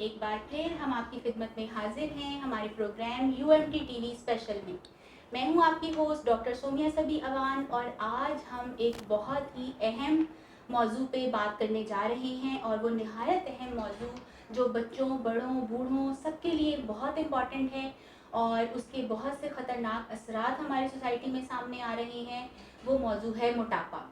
एक बार फिर हम आपकी खिदमत में हाजिर हैं हमारे प्रोग्राम यूएमटी टीवी स्पेशल में। मैं हूं आपकी होस्ट डॉक्टर सोमिया सबी अवान और आज हम एक बहुत ही अहम मौजू पे बात करने जा रहे हैं और वो नहायत अहम मौजू जो बच्चों, बड़ों, बूढ़ों सबके लिए बहुत इम्पॉर्टेंट है और उसके बहुत से ख़तरनाक असरात हमारी सोसाइटी में सामने आ रहे हैं। वो मौजू है मोटापा।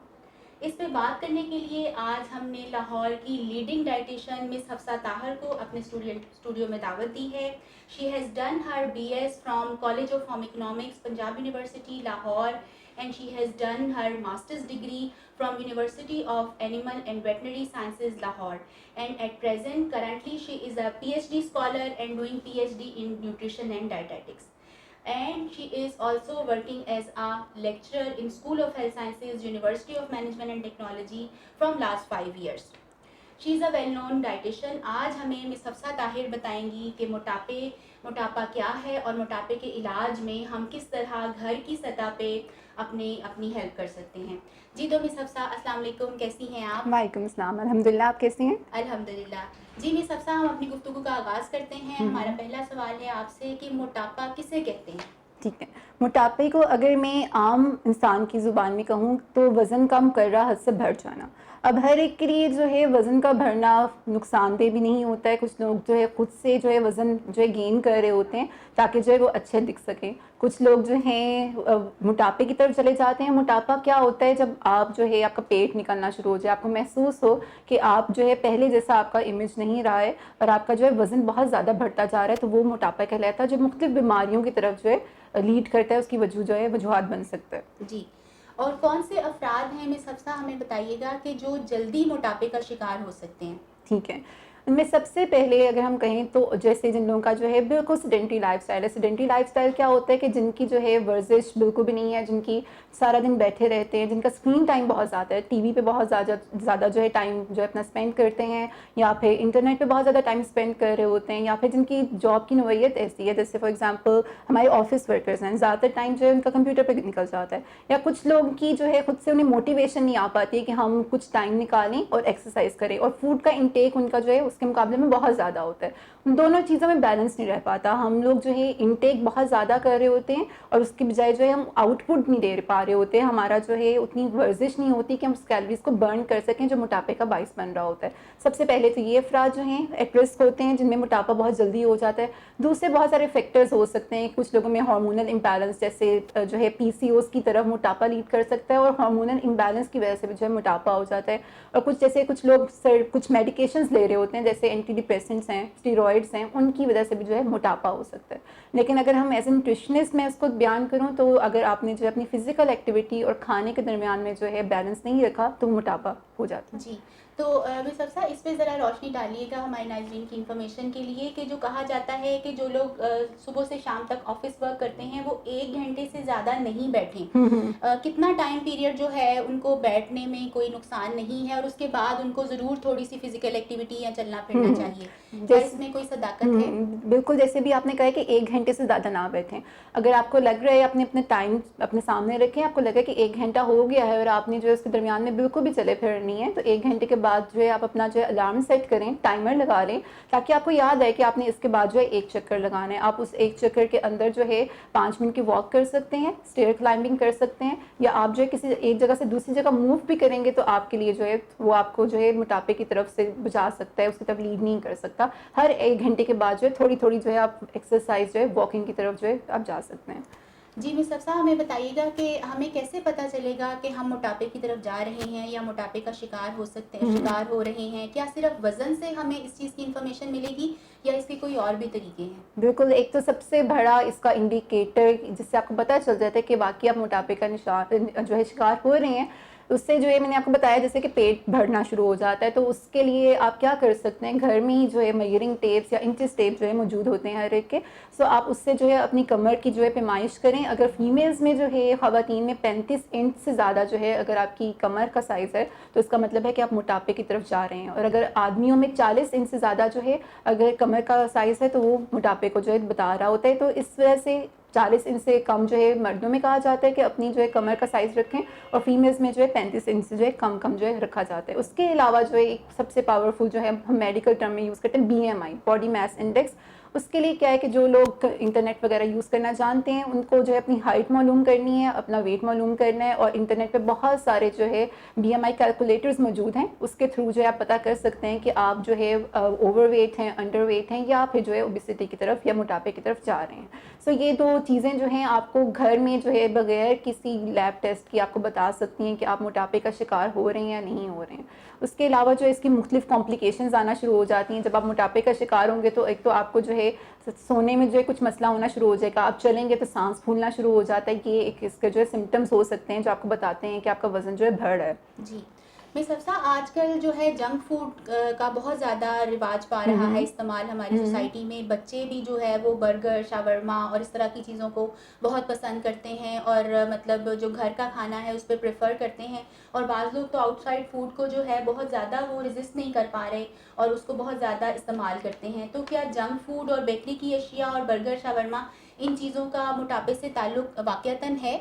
इस पे बात करने के लिए आज हमने लाहौर की leading dietitian miss Hafsa Tahir को अपने स्टूडियो में दावत दी है। She has done her BS from college of home economics Punjab university Lahore and she has done her master's degree from University of Animal and Veterinary Sciences Lahore, and at present currently she is a PhD scholar and doing PhD in nutrition and dietetics, and she is also working as a lecturer in School of Health Sciences, University of Management and Technology from last 5 years. She is a well known dietitian. आज हमें miss Hafsa Tahir बताएंगी कि मोटापा क्या है और मोटापे के इलाज में हम किस तरह घर की सतह पे अपनी हेल्प कर सकते हैं। जी तो मिस हफ्सा, अस्सलाम वालेकुम, कैसी हैं आप? वालेकुम अस्सलाम, अल्हम्दुलिल्लाह। आप कैसी हैं? अल्हम्दुलिल्लाह। जी मिस हफ्सा, हम अपनी गुफ्तगू का आगाज़ करते हैं। हमारा पहला सवाल है आपसे कि मोटापा किसे कहते हैं? ठीक है। मोटापे को अगर मैं आम इंसान की ज़ुबान में कहूँ तो वज़न कम कर रहा हद से बढ़ जाना। अब हर एक के लिए जो है वज़न का बढ़ना नुकसानदेह भी नहीं होता है। कुछ लोग जो है खुद से जो है वज़न जो है गेन कर रहे होते हैं ताकि जो है वो अच्छे दिख सकें। कुछ लोग जो हैं मोटापे की तरफ चले जाते हैं। मोटापा क्या होता है? जब आप जो है आपका पेट निकलना शुरू हो जाए, आपको महसूस हो कि आप जो है पहले जैसा आपका इमेज नहीं रहा है और आपका जो है वज़न बहुत ज़्यादा बढ़ता जा रहा है, तो वो मोटापा कहलाता है, जो मुख्तलिफ बीमारियों की तरफ जो है लीड करता है। उसकी वजूहात बन सकता है। जी, और कौन से अफराद हैं मिस हफ्सा, हमें बताइएगा कि जो जल्दी मोटापे का शिकार हो सकते हैं? ठीक है। इनमें सबसे पहले अगर हम कहें तो जैसे जिन लोगों का जो है बिल्कुल सेडेंटरी लाइफ़स्टाइल है। सेडेंटरी लाइफ़स्टाइल क्या होता है कि जिनकी जो है वर्जिश बिल्कुल भी नहीं है, जिनकी सारा दिन बैठे रहते हैं, जिनका स्क्रीन टाइम बहुत ज़्यादा है, टीवी पे बहुत ज़्यादा जो है टाइम जो है अपना स्पेंड करते हैं, या फिर इंटरनेट पे बहुत ज़्यादा टाइम स्पेंड कर रहे होते हैं, या फिर जिनकी जॉब की नौइयत ऐसी है, जैसे फॉर एग्जांपल हमारे ऑफिस वर्कर्स हैं, ज़्यादातर टाइम जो है उनका कंप्यूटर पे निकल जाता है। या कुछ लोग की जो है खुद से उन्हें मोटिवेशन नहीं आ पाती है कि हम कुछ टाइम निकालें और एक्सरसाइज करें, और फूड का इंटेक उनका जो है उसके मुकाबले में बहुत ज़्यादा होता है। उन दोनों चीज़ों में बैलेंस नहीं रह पाता। हम लोग जो है इंटेक बहुत ज़्यादा कर रहे होते हैं और उसकी बजाय जो है हम आउटपुट नहीं दे पा रहे होते हैं। हमारा जो है उतनी वर्जिश नहीं होती कि हम उस कैलोरीज को बर्न कर सकें जो मोटापे का बाइस बन रहा होता है। सबसे पहले तो ये अफराद जो हैं एट रिस्क होते हैं, जिनमें मोटापा बहुत जल्दी हो जाता है। दूसरे बहुत सारे फैक्टर्स हो सकते हैं। कुछ लोगों में हार्मोनल इम्बैलेंस जैसे जो है PCOS की तरफ मोटापा लीड कर सकता है, और हार्मोनल इम्बैलेंस की वजह से भी जो है मोटापा हो जाता है। और कुछ लोग कुछ मेडिकेशंस ले रहे होते हैं, जैसे एंटी डिप्रेसेंट्स हैं, स्टीरॉइड्स हैं, उनकी वजह से भी जो है मोटापा हो सकता है। लेकिन अगर हम एज ए न्यूट्रिशनिस्ट मैं उसको बयान करूँ तो अगर आपने जो है अपनी फिजिकल एक्टिविटी और खाने के दरमियान में जो है बैलेंस नहीं रखा तो मोटापा हो जाता है। जी, तो मिस हफ्सा, इस पे ज़रा रोशनी डालिएगा हमारे नाज़रीन की इन्फॉर्मेशन के लिए कि जो कहा जाता है कि जो लोग सुबह से शाम तक ऑफिस वर्क करते हैं वो 1 घंटे से ज़्यादा नहीं बैठें। कितना टाइम पीरियड जो है उनको बैठने में कोई नुकसान नहीं है और उसके बाद उनको ज़रूर थोड़ी सी फिजिकल एक्टिविटी या चलना फिरना चाहिए? क्या इसमें कोई सदाकत है? बिल्कुल, जैसे भी आपने कहा है कि 1 घंटे से ज़्यादा ना बैठें। अगर आपको लग रहा है, अपने अपने टाइम अपने सामने रखें, आपको लगे कि 1 घंटा हो गया है और आपने जो है उसके दरमियान में बिल्कुल भी चले फिर नहीं है, तो 1 घंटे के बाद जो है आप अपना जो है अलार्म सेट करें, टाइमर लगा लें, ताकि आपको याद आए कि आपने इसके बाद जो है 1 चक्कर लगाना है। आप उस 1 चक्कर के अंदर जो है 5 मिनट की वॉक कर सकते हैं, स्टेयर क्लाइंबिंग कर सकते हैं, या आप जो है किसी एक जगह से दूसरी जगह मूव भी करेंगे तो आपके लिए जो है वो आपको जो है मोटापे की तरफ से बचा सकता है, उसकी तरफ लीड नहीं कर सकता। हर 1 घंटे के बाद जो है थोड़ी थोड़ी जो है आप एक्सरसाइज जो है वॉकिंग की तरफ जो है आप जा सकते हैं। जी मिस हफ्सा, हमें बताइएगा कि हमें कैसे पता चलेगा कि हम मोटापे की तरफ जा रहे हैं या मोटापे का शिकार हो सकते हैं, शिकार हो रहे हैं? क्या सिर्फ वज़न से हमें इस चीज़ की इन्फॉर्मेशन मिलेगी या इसके कोई और भी तरीके हैं? बिल्कुल, एक तो सबसे बड़ा इसका इंडिकेटर जिससे आपको पता चल जाता है कि वाकई आप मोटापे का जो है शिकार हो रहे हैं, उससे जो है मैंने आपको बताया जैसे कि पेट भरना शुरू हो जाता है, तो उसके लिए आप क्या कर सकते हैं, घर में ही जो है मेजरिंग टेप्स या इंचेस टेप जो है मौजूद होते हैं हर एक के। सो आप उससे जो है अपनी कमर की जो है पैमाइश करें। अगर फीमेल्स में जो है ख़वातीन में 35 इंच से ज़्यादा जो है अगर आपकी कमर का साइज़ है तो इसका मतलब है कि आप मोटापे की तरफ जा रहे हैं। और अगर आदमियों में 40 इंच से ज़्यादा जो है अगर कमर का साइज़ है तो वो मोटापे को जो है बता रहा होता है। तो इस वजह से 40 इंच से कम जो है मर्दों में कहा जाता है कि अपनी जो है कमर का साइज़ रखें, और फीमेल्स में जो है 35 इंच से जो है कम जो है रखा जाता है। उसके अलावा जो है एक सबसे पावरफुल जो है हम मेडिकल टर्म में यूज़ करते हैं BMI, बॉडी मास इंडेक्स। उसके लिए क्या है कि जो लोग इंटरनेट वगैरह यूज़ करना जानते हैं उनको जो है अपनी हाइट मालूम करनी है, अपना वेट मालूम करना है, और इंटरनेट पे बहुत सारे जो है BMI कैलकुलेटर्स मौजूद हैं, उसके थ्रू जो है आप पता कर सकते हैं कि आप जो है ओवरवेट हैं, अंडरवेट हैं, या फिर जो है ओबेसिटी की तरफ या मोटापे की तरफ जा रहे हैं। सो ये दो चीज़ें जो हैं आपको घर में जो है बगैर किसी लैब टेस्ट की आपको बता सकती हैं कि आप मोटापे का शिकार हो रहे हैं या नहीं हो रहे हैं। उसके अलावा जो है इसकी मुख्तलिफ कॉम्प्लिकेशंस आना शुरू हो जाती हैं। जब आप मोटापे का शिकार होंगे तो एक तो आपको जो है सोने में जो है कुछ मसला होना शुरू हो जाएगा, आप चलेंगे तो सांस फूलना शुरू हो जाता है। ये एक इसके जो है सिम्टम्स हो सकते हैं जो आपको बताते हैं कि आपका वज़न जो है बढ़ रहा है। जी। मिस हफ्सा, आजकल जो है जंक फूड का बहुत ज़्यादा रिवाज पा रहा है इस्तेमाल हमारी सोसाइटी में। बच्चे भी जो है वो बर्गर, शावरमा और इस तरह की चीज़ों को बहुत पसंद करते हैं, और मतलब जो घर का खाना है उस पर प्रेफर करते हैं। और बाज़ लोग तो आउटसाइड फूड को जो है बहुत ज़्यादा वो रेजिस्ट नहीं कर पा रहे और उसको बहुत ज़्यादा इस्तेमाल करते हैं। तो क्या जंक फूड और बेकरी की अशिया और बर्गर, शावरमा, इन चीज़ों का मोटापे से ताल्लुक़ वाक़ईतन है?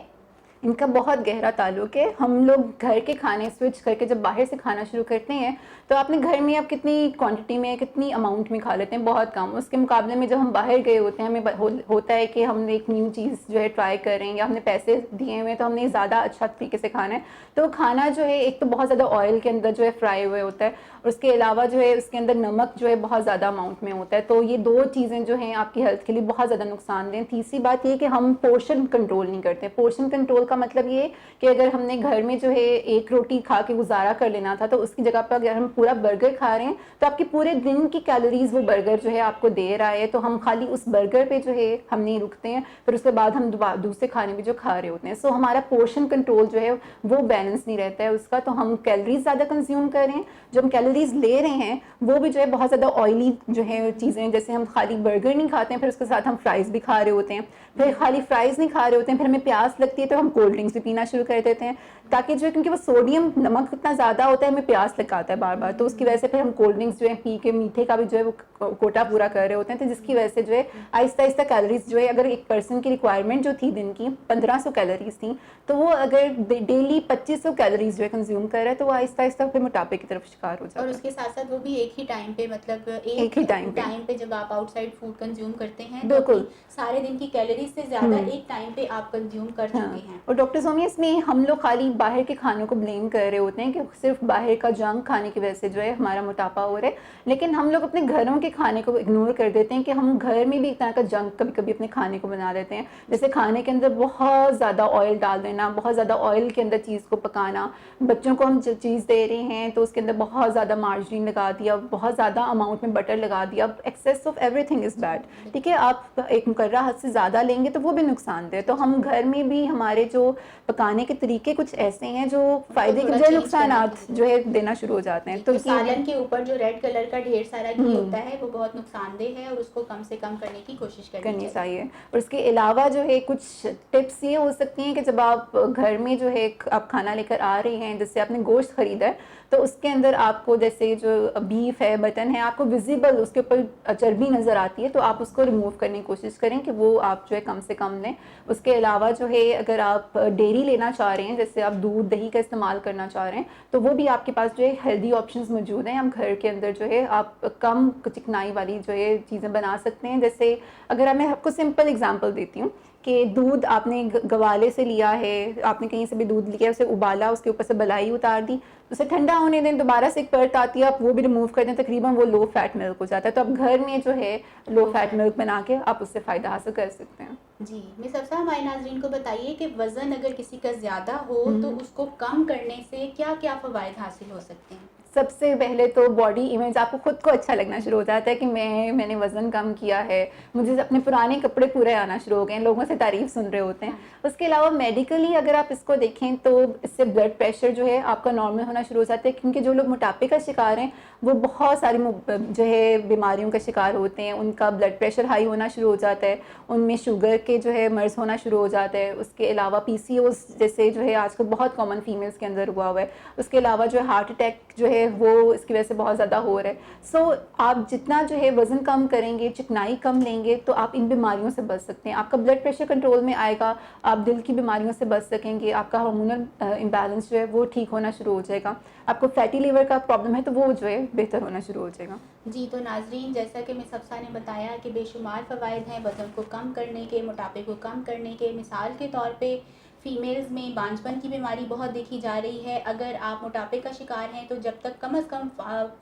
इनका बहुत गहरा ताल्लुक है। हम लोग घर के खाने स्विच करके जब बाहर से खाना शुरू करते हैं तो अपने घर में आप कितनी क्वांटिटी में, कितनी अमाउंट में खा लेते हैं, बहुत कम। उसके मुकाबले में जब हम बाहर गए होते हैं हमें होता है कि हमने एक न्यू चीज़ जो है ट्राई कर रहे हैं, या हमने पैसे दिए हुए हैं तो हमने ज़्यादा अच्छा तरीके से खाना है। तो खाना जो है एक तो बहुत ज़्यादा ऑयल के अंदर जो है फ्राई हुए होता है, और उसके अलावा जो है उसके अंदर नमक जो है बहुत ज़्यादा अमाउंट में होता है। तो ये दो चीज़ें जो हैं आपकी हेल्थ के लिए बहुत ज़्यादा नुकसानदेह। तीसरी बात ये कि हम पोर्शन कंट्रोल नहीं करते। पोर्शन कंट्रोल का मतलब ये कि अगर हमने घर में जो है एक रोटी खा के गुजारा कर लेना था, तो उसकी जगह पर अगर हम पूरा बर्गर खा रहे हैं तो आपकी पूरे दिन की कैलोरीज वो बर्गर जो है आपको दे रहा है। तो हम खाली उस बर्गर पे जो है हम नहीं रुकते हैं, फिर उसके बाद हम दूसरे खाने भी जो खा रहे होते हैं। सो हमारा पोर्शन कंट्रोल जो है वो बैलेंस नहीं रहता है उसका। तो हम कैलोरीज ज़्यादा कंज्यूम कर रहे हैं, जो हम कैलोरीज ले रहे हैं वो भी जो है बहुत ज़्यादा ऑयली जो है चीज़ें। जैसे हम खाली बर्गर नहीं खाते हैं, फिर उसके साथ हम फ्राइज़ भी खा रहे होते हैं, फिर खाली फ्राइज़ नहीं खा रहे होते हैं, फिर हमें प्यास लगती है तो हम कोल्ड ड्रिंक्स भी पीना शुरू कर देते हैं, ताकि जो है क्योंकि वो सोडियम नमक इतना ज़्यादा होता है हमें प्यास लगाता है बार बार। तो उसकी वजह से फिर हम कोल्ड ड्रिंक्स जो है पी के मीठे का भी जो है वो कोटा पूरा कर रहे होते हैं। तो जिसकी वजह से जो है आहिस्ता आहिस्ता कैलोरीज जो है, अगर एक पर्सन की रिक्वायरमेंट जो थी दिन की 1500 कैलोरीज थी, तो वो अगर डेली 2500 कैलोरीज जो है कंज्यूम कर रहा है, तो वो आहिस्ता आहिस्ता फिर मोटापे की तरफ शिकार हो जाता है। और उसके साथ साथ वो भी एक ही टाइम पे, मतलब एक ही टाइम पे जब आप आउटसाइड फूड कंज्यूम करते हैं तो बिल्कुल सारे दिन की कैलोरीज से ज़्यादा एक टाइम पे आप कंज्यूम कर चुके हैं। और डॉक्टर सोनिया, इसमें हम लोग खाली बाहर के खानों को ब्लेम कर रहे होते हैं कि सिर्फ बाहर का जंक खाने की वजह से जो है हमारा मोटापा हो रहा है, लेकिन हम लोग अपने घरों के खाने को इग्नोर कर देते हैं कि हम घर में भी एक तरह का जंक कभी कभी अपने खाने को बना देते हैं। जैसे खाने के अंदर बहुत ज़्यादा ऑयल डाल देना, बहुत ज़्यादा ऑयल के अंदर चीज़ को पकाना। बच्चों को हम जो चीज़ दे रहे हैं तो उसके अंदर बहुत ज़्यादा मार्जरीन लगा दिया, बहुत ज़्यादा अमाउंट में बटर लगा दिया। Excess of everything is bad. ठीक है, आप एक मुकर्रा हद से ज़्यादा लेंगे तो वो भी नुकसानदेह। तो हम घर में भी हमारे जो पकाने के तरीके कुछ ऐसे हैं जो फ़ायदे के बजाय नुकसानात जो है देना शुरू हो जाते हैं। तो सालन के ऊपर जो रेड कलर का ढेर सारा घी होता है वो बहुत नुकसानदेह है और उसको कम से कम करने की कोशिश करनी चाहिए। और इसके अलावा जो है कुछ टिप्स ये हो सकती हैं कि जब आप घर में जो है आप खाना लेकर आ रहे हैं, जैसे आपने गोश्त ख़रीदा है तो उसके अंदर आपको जैसे जो बीफ है, मटन है, आपको विजिबल उसके ऊपर चर्बी नज़र आती है, तो आप उसको रिमूव करने की कोशिश करें कि वो आप जो है कम से कम लें। उसके अलावा जो है अगर आप डेयरी लेना चाह रहे हैं, जैसे आप दूध दही का इस्तेमाल करना चाह रहे हैं, तो वो भी आपके पास जो है हेल्दी ऑप्शंस मौजूद हैं। हम घर के अंदर जो है आप कम चिकनाई वाली जो है चीज़ें बना सकते हैं। जैसे अगर मैं आपको सिंपल एग्जांपल देती हूँ कि दूध आपने गवाले से लिया है, आपने कहीं से भी दूध लिया, उसे उबाला, उसके ऊपर से बलाई उतार दी, उसे ठंडा होने दें, दोबारा से एक परत आती है, आप वो भी रिमूव कर दें, तकरीबन वो लो फैट मिल्क हो जाता है। तो आप घर में जो है लो फैट मिल्क बना के आप उससे फ़ायदा हासिल कर सकते हैं। जी मिस हफ्सा, हमारे नाज़रीन को बताइए कि वज़न अगर किसी का ज़्यादा हो तो उसको कम करने से क्या क्या फ़वाइद हासिल हो सकते हैं? सबसे पहले तो बॉडी इमेज, आपको खुद को अच्छा लगना शुरू हो जाता है कि मैंने वज़न कम किया है, मुझे अपने पुराने कपड़े पूरे आना शुरू हो गए हैं, लोगों से तारीफ़ सुन रहे होते हैं। उसके अलावा मेडिकली अगर आप इसको देखें तो इससे ब्लड प्रेशर जो है आपका नॉर्मल होना शुरू हो जाता है, क्योंकि जो लोग मोटापे का शिकार हैं वो बहुत सारी जो है बीमारियों का शिकार होते हैं, उनका ब्लड प्रेशर हाई होना शुरू हो जाता है, उनमें शुगर के जो है मर्ज़ होना शुरू हो जाता है। उसके अलावा PCOS जैसे जो है आजकल बहुत कॉमन फीमेल्स के अंदर हुआ है। उसके अलावा जो है हार्ट अटैक जो है है वो इसकी वजह से बहुत ज़्यादा हो रहा है। सो आप जितना जो है वज़न कम करेंगे, चिकनाई कम लेंगे, तो आप इन बीमारियों से बच सकते हैं। आपका ब्लड प्रेशर कंट्रोल में आएगा, आप दिल की बीमारियों से बच सकेंगे, आपका हार्मोनल इम्बैलेंस जो है वो ठीक होना शुरू हो जाएगा, आपको फैटी लिवर का प्रॉब्लम है तो वो जो है बेहतर होना शुरू हो जाएगा। जी, तो नाज़रीन, जैसा कि मिस हफ्सा ने बताया कि बेशुमार फ़वाइद हैं वज़न को कम करने के, मोटापे को कम करने के। मिसाल के तौर पे फ़ीमेल्स में बांझपन की बीमारी बहुत देखी जा रही है। अगर आप मोटापे का शिकार हैं तो जब तक कम से कम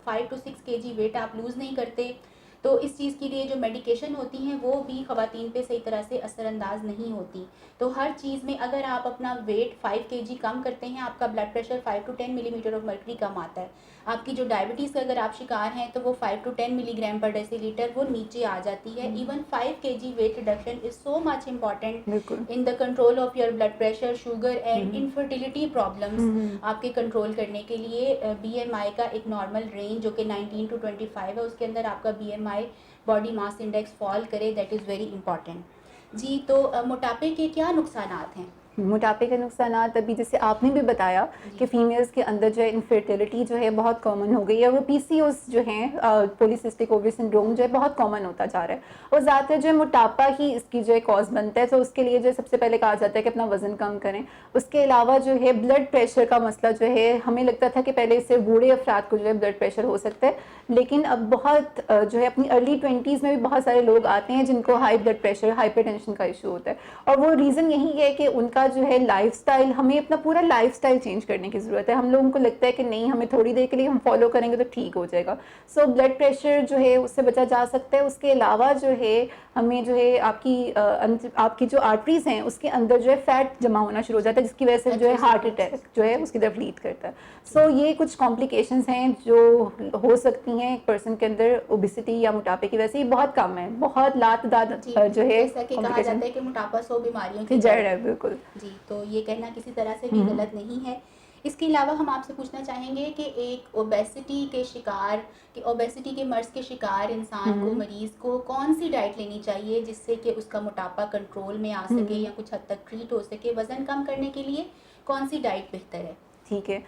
5 टू 6 केजी वेट आप लूज़ नहीं करते, तो इस चीज़ के लिए जो मेडिकेशन होती हैं वो भी ख़वातीन पे सही तरह से असरअंदाज नहीं होती। तो हर चीज़ में अगर आप अपना वेट 5 केजी कम करते हैं, आपका blood pressure 5 to 10 millimetre of mercury कम आता है। आपकी जो डायबिटीज़ का अगर आप शिकार हैं तो वो 5 टू 10 मिलीग्राम पर डेसीलीटर वो नीचे आ जाती है। Even 5 KG weight reduction is so much important बिल्कुल। In the control of your blood pressure, sugar and hmm. Infertility problems hmm. आपके कंट्रोल करने के लिए। बीएमआई का एक नॉर्मल रेंज जो कि 19 टू 25 है, उसके अंदर आपका BMI body mass index fall करे, दैट इज़ वेरी इंपॉर्टेंट। जी, तो मोटापे के क्या नुकसानात हैं? मोटापे के नुकसानात अभी जैसे आपने भी बताया कि फीमेल्स के अंदर जो है इनफर्टिलिटी जो है बहुत कॉमन हो गई है, वो पीसीओएस जो है पॉलीसिस्टिक ओवरी सिंड्रोम जो है बहुत कॉमन होता जा रहा है, और ज़्यादातर जो है मोटापा ही इसकी जो है कॉज बनता है। तो उसके लिए जो सबसे पहले कहा जाता है कि अपना वजन कम करें। उसके अलावा जो है ब्लड प्रेशर का मसला जो है, हमें लगता था कि पहले इससे बूढ़े अफराद को जो है ब्लड प्रेशर हो सकता है, लेकिन अब बहुत जो है अपनी अर्ली 20s में भी बहुत सारे लोग आते हैं जिनको हाई ब्लड प्रेशर, हाइपरटेंशन का इशू होता है, और वो रीज़न यही है कि उनका जो है लाइफस्टाइल, हमें अपना पूरा लाइफस्टाइल चेंज करने की ज़रूरत है। हम लोगों को लगता है कि नहीं, हमें थोड़ी देर के लिए हम फॉलो करेंगे तो ठीक हो जाएगा। सो ब्लड प्रेशर जो है उससे बचा जा सकता है। उसके अलावा जो है हमें जो है आपकी जो आर्टरीज हैं उसके अंदर जो है फैट जमा होना शुरू हो जाता है, जिसकी वजह से जो है हार्ट अटैक जो है उसकी तरफ लीड करता है। सो ये कुछ कॉम्प्लिकेशंस हैं जो हो सकती हैं एक पर्सन के अंदर ओबेसिटी या मोटापे की वजह से। ये बहुत कम है, बहुत लातदाद जी, जो है जैसा कि कहा जाता है कि मोटापा 100 बीमारियों की जड़ है। बिल्कुल। जी, तो ये कहना किसी तरह से भी गलत नहीं है। इसके अलावा हम आपसे पूछना चाहेंगे कि एक ओबेसिटी के शिकार, कि ओबेसिटी के मर्ज़ के शिकार इंसान को, मरीज़ को कौन सी डाइट लेनी चाहिए जिससे कि उसका मोटापा कंट्रोल में आ सके या कुछ हद तक ट्रीट हो सके? वज़न कम करने के लिए कौन सी डाइट बेहतर है? ठीक है,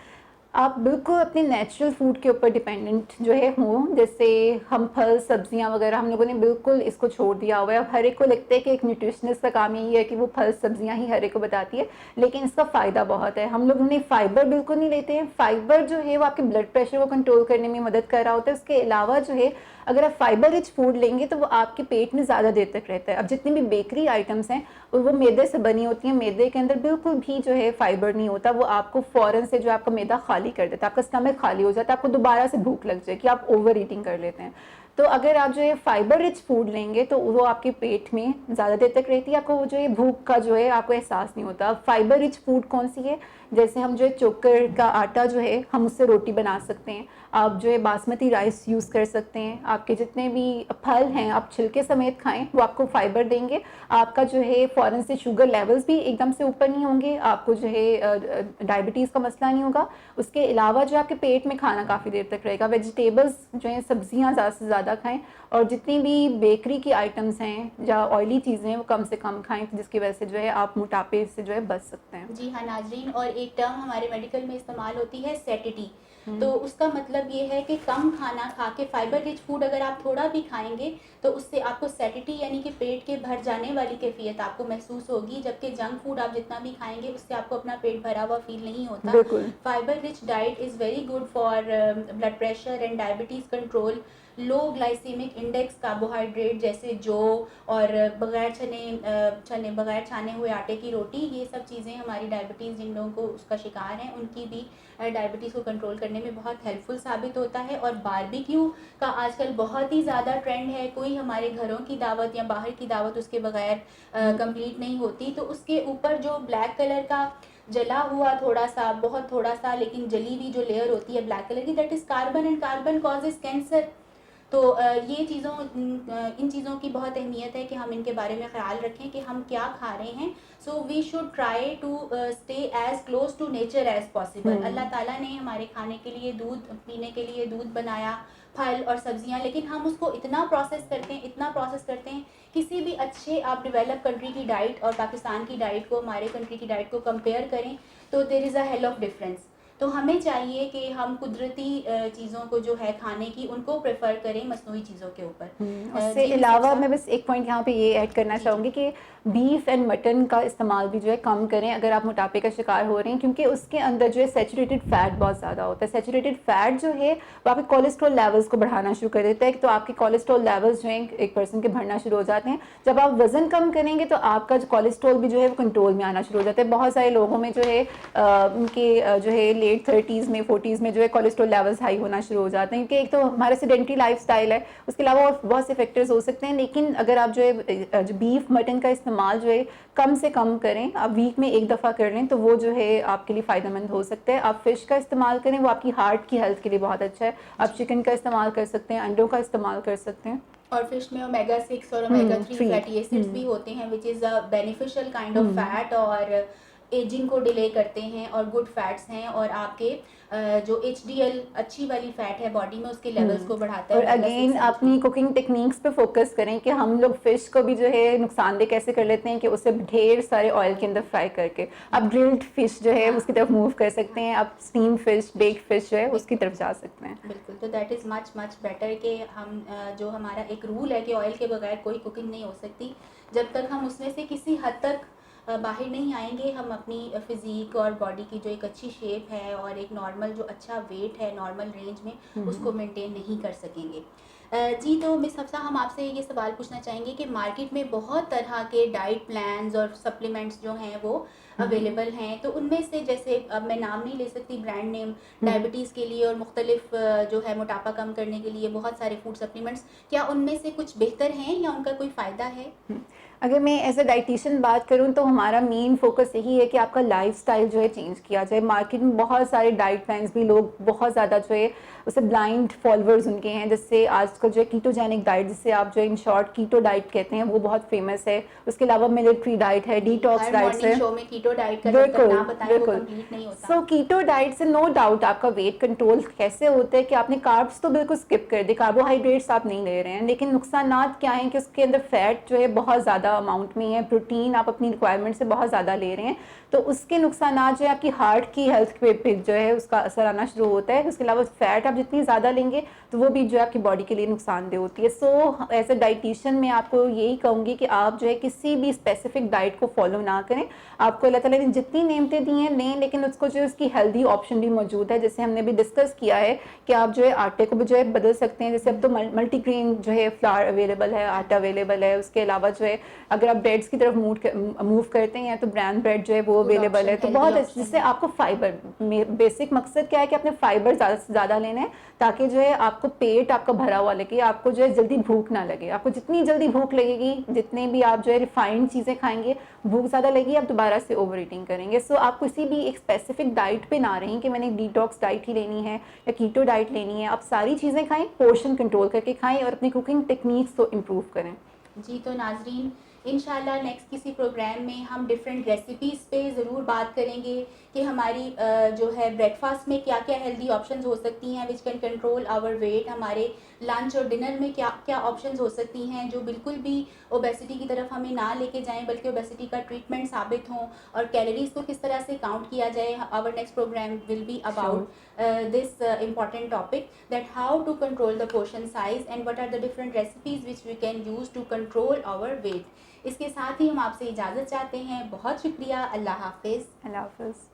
आप बिल्कुल अपने नेचुरल फूड के ऊपर डिपेंडेंट जो है हों। जैसे हम फल सब्जियां वगैरह, हम लोगों ने बिल्कुल इसको छोड़ दिया हुआ है। अब हर एक को लगता है कि एक न्यूट्रिशनिस्ट का काम यही है कि वो फल सब्जियां ही हर एक को बताती है, लेकिन इसका फ़ायदा बहुत है। हम लोग उन्हें फाइबर बिल्कुल नहीं लेते हैं। फाइबर जो है वो आपके ब्लड प्रेशर को कंट्रोल करने में मदद कर रहा होता है। उसके अलावा जो है अगर आप फाइबर रिच फूड लेंगे तो वो आपके पेट में ज़्यादा देर तक रहता है। अब जितनी भी बेकरी आइटम्स हैं वो मैदे से बनी होती हैं, मैदे के अंदर बिल्कुल भी जो है फाइबर नहीं होता। वो आपको फ़ौरन से जो आपका मैदा खाली कर देता है, आपका स्टमक खाली हो जाता है, आपको दोबारा से भूख लग जाएगी, आप ओवर ईटिंग कर लेते हैं। तो अगर आप जो है फाइबर रिच फूड लेंगे तो वो आपके पेट में ज़्यादा देर तक रहती है, आपको वो जो है भूख का जो है आपको एहसास नहीं होता। फाइबर रिच फूड कौन सी है? जैसे हम जो है चोकर का आटा जो है हम उससे रोटी बना सकते हैं। आप जो है बासमती राइस यूज़ कर सकते हैं। आपके जितने भी फल हैं आप छिलके समेत खाएं, वो आपको फाइबर देंगे। आपका जो है फ़ौरन से शुगर लेवल्स भी एकदम से ऊपर नहीं होंगे, आपको जो है डायबिटीज़ का मसला नहीं होगा। उसके अलावा जो आपके पेट में खाना काफ़ी देर तक रहेगा। वेजिटेबल्स जो हैं, सब्जियां ज़्यादा से ज़्यादा खाएं, और जितनी भी बेकरी की आइटम्स हैं या ऑयली चीज़ें हैं वो कम से कम खाएं, जिसकी वजह से जो है आप मोटापे से जो है बच सकते हैं। जी हाँ नाजरीन, और एक टर्म हमारे मेडिकल में इस्तेमाल होती है सेटिटी। तो उसका मतलब ये है कि कम खाना खा के, फाइबर रिच फूड अगर आप थोड़ा भी खाएंगे तो उससे आपको सेटिटी यानी कि पेट के भर जाने वाली कैफियत आपको महसूस होगी, जबकि जंक फूड आप जितना भी खाएंगे उससे आपको अपना पेट भरा हुआ फील नहीं होता। बिल्कुल। Fibre rich diet is very good for blood pressure and diabetes control. Low glycaemic index carbohydrate जैसे जौ और बगैर छाने हुए आटे की रोटी, ये सब चीज़ें हमारी डायबिटीज़, जिन लोगों को उसका शिकार हैं, उनकी भी डायबिटीज़ को कंट्रोल करने में बहुत हेल्पफुल साबित होता है। और बारबेक्यू का आजकल बहुत ही ज़्यादा ट्रेंड है। कोई हमारे घरों की दावत या बाहर की दावत उसके बगैर कंप्लीट नहीं होती। तो उसके ऊपर जो ब्लैक कलर का जला हुआ थोड़ा सा, बहुत थोड़ा सा लेकिन जली हुई जो लेयर होती है ब्लैक कलर की, that is carbon, and carbon causes cancer. तो ये इन चीज़ों की बहुत अहमियत है कि हम इनके बारे में ख्याल रखें कि हम क्या खा रहे हैं। So we should try to stay as close to nature as possible. Allah Taala ने हमारे खाने के लिए, दूध पीने के लिए दूध बनाया, फल और सब्जियां, लेकिन हम उसको इतना प्रोसेस करते हैं। किसी भी अच्छे आप डेवलप कंट्री की डाइट और पाकिस्तान की डाइट को, हमारे कंट्री की डाइट को कंपेयर करें तो there is a hell of difference. तो हमें चाहिए कि हम कुदरती चीज़ों को जो है खाने की उनको प्रेफर करें मसनूई चीज़ों के ऊपर। उससे जी अलावा मैं बस एक पॉइंट यहाँ पे ये ऐड करना जी चाहूँगी कि बीफ एंड मटन का इस्तेमाल भी जो है कम करें अगर आप मोटापे का शिकार हो रहे हैं, क्योंकि उसके अंदर जो है सैचुरेटेड फैट बहुत ज़्यादा होता है। सैचुरेटेड फैट जो है वो आपके कोलेस्ट्रॉल लेवल्स को बढ़ाना शुरू कर देता है, तो आपके कोलेस्ट्रॉल लेवल्स जो हैं एक पर्सन के बढ़ना शुरू हो जाते हैं। जब आप वज़न कम करेंगे तो आपका जो कोलेस्ट्रॉल भी जो है वो कंट्रोल में आना शुरू हो जाता है। बहुत सारे लोगों में जो है उनके जो है लेट 30s में 40s में जो है कोलेस्ट्रॉल लेवल्स हाई होना शुरू हो जाते हैं, क्योंकि एक तो हमारा सेडेंटरी लाइफस्टाइल है, उसके अलावा और बहुत से फैक्टर्स हो सकते हैं। लेकिन अगर आप जो है जो बीफ मटन का इस्तेमाल जो है कम से कम करें, आप वीक में एक दफ़ा कर लें तो वो जो है आपके लिए फ़ायदेमंद हो सकता है। आप फ़िश का इस्तेमाल करें, वो आपकी हार्ट की हेल्थ के लिए बहुत अच्छा है। आप चिकन का इस्तेमाल कर सकते हैं, अंडों का इस्तेमाल कर सकते हैं। और फिश में ओमेगा 6 और ओमेगा 3 थ्री फैटी एसिड्स भी होते हैं which is a beneficial kind of fat, और एजिंग को डिले करते हैं, और गुड फैट्स हैं, और आपके जो HDL अच्छी वाली फैट है बॉडी में उसके लेवल्स को बढ़ाता है। और ओमेगा 6 अगेन and अपनी 3। कुकिंग टेक्निक्स पे फोकस करें कि हम लोग फिश को भी जो है नुकसानदेह कैसे कर लेते हैं कि उसे ढेर सारे ऑयल के अंदर फ्राई करके। आप ग्रिल्ड फिश जो है उसकी तरफ मूव कर सकते हैं, आप स्टीम फिश, बेक फिश जो है उसकी तरफ जा सकते हैं। बिल्कुल, तो that is much much better कि हम जो हमारा एक रूल है कि ऑयल के बगैर कोई कुकिंग नहीं हो सकती। जब तक हम उसमें से किसी हद तक बाहर नहीं आएंगे, हम अपनी फिज़ीक और बॉडी की जो एक अच्छी शेप है और एक नॉर्मल जो अच्छा वेट है नॉर्मल रेंज में उसको मेंटेन नहीं कर सकेंगे। जी, तो मिस हफ्सा, हम आपसे ये सवाल पूछना चाहेंगे कि मार्केट में बहुत तरह के डाइट प्लान्स और सप्लीमेंट्स जो हैं वो अवेलेबल हैं, तो उनमें से जैसे अब मैं नाम नहीं ले सकती ब्रांड नेम, डायबिटीज़ के लिए और मुख्तलिफ जो है मोटापा कम करने के लिए बहुत सारे फूड सप्लीमेंट्स, क्या उनमें से कुछ बेहतर हैं या उनका कोई फ़ायदा है? अगर मैं एज अ डाइटिशियन बात करूं तो हमारा मेन फोकस यही है कि आपका लाइफस्टाइल जो है चेंज किया जाए। मार्केट में बहुत सारे डाइट प्लान्स भी लोग बहुत ज़्यादा जो है उसे ब्लाइंड फॉलोअर्स उनके हैं, जिससे आजकल जो है कीटोजेनिक डाइट, जिससे आप जो है इन शॉर्ट कीटो डाइट कहते हैं, वो बहुत फेमस है। उसके अलावा मिलिट्री डाइट है, डिटॉक्स हर डाइट्स मॉर्निंग है। शो में कीटो डाइट का जब तक बिल्कुल ना बताएं वो बिल्कुल। कंप्लीट नहीं होता। सो कीटो डाइट से नो डाउट आपका वेट कंट्रोल कैसे होता है कि आपने कार्ब्स तो बिल्कुल स्किप कर दे, कार्बोहाइड्रेट्स आप नहीं ले रहे हैं, लेकिन नुकसानात क्या हैं कि उसके अंदर फैट जो है बहुत ज़्यादा अमाउंट में है, प्रोटीन आप अपनी रिक्वायरमेंट से बहुत ज़्यादा ले रहे हैं, तो उसके नुकसानात जो है आपकी हार्ट की हेल्थ पे जो है उसका असर आना शुरू होता है। उसके अलावा फैट आप जितनी ज़्यादा लेंगे तो वो भी जो है आपकी बॉडी के लिए नुकसानदेह होती है। सो एज अ डाइटिशियन मैं आपको यही कहूँगी कि आप जो है किसी भी स्पेसिफिक डाइट को फॉलो ना करें। आपको अल्लाह ताला ने जितनी नेमतें दी हैं लें, लेकिन उसको जो है उसकी हेल्दी ऑप्शन भी मौजूद है, जैसे हमने भी डिस्कस किया है कि आप जो है आटे को भी जो है बदल सकते हैं। जैसे अब तो मल्टीग्रेन जो है फ्लावर अवेलेबल है, आटा अवेलेबल है। उसके अलावा जो है अगर आप ब्रेड्स की तरफ मूव करते हैं तो ब्राउन ब्रेड जो है वो अवेलेबल है, तो बहुत अच्छे। जिससे आपको फाइबर, बेसिक मकसद क्या है कि आपने फाइबर ज़्यादा से ज़्यादा लेना है ताकि जो है आपको पेट आपका भरा हुआ लगे, आपको जो है जल्दी भूख ना लगे। आपको जितनी जल्दी भूख लगेगी, जितने भी आप जो है रिफाइंड चीज़ें खाएंगे, भूख ज़्यादा लगेगी, आप दोबारा से ओवर ईटिंग करेंगे। सो आप किसी भी एक स्पेसिफिक डाइट पे ना रहें कि मैंने डिटॉक्स डाइट ही लेनी है या कीटो डाइट लेनी है। आप सारी चीज़ें खाएं, पोर्शन कंट्रोल करके खाएं और अपनी कुकिंग टेक्निक्स को इम्प्रूव करें। जी, तो नाजरीन, इंशाल्लाह नेक्स्ट किसी प्रोग्राम में हम डिफरेंट रेसिपीज़ पे ज़रूर बात करेंगे कि हमारी जो है ब्रेकफास्ट में क्या क्या हेल्दी ऑप्शंस हो सकती हैं which can control our weight, हमारे लंच और डिनर में क्या क्या ऑप्शंस हो सकती हैं जो बिल्कुल भी ओबेसिटी की तरफ हमें ना लेके जाएं बल्कि ओबेसिटी का ट्रीटमेंट साबित हों, और कैलोरीज को किस तरह से काउंट किया जाए। Our next programme will be about this important topic, that how to control the portion size and what are the different recipes which we can use to control our weight। इसके साथ ही हम आपसे इजाज़त चाहते हैं। बहुत शुक्रिया। अल्लाह हाफिज़। अल्लाह हाफ़िज़।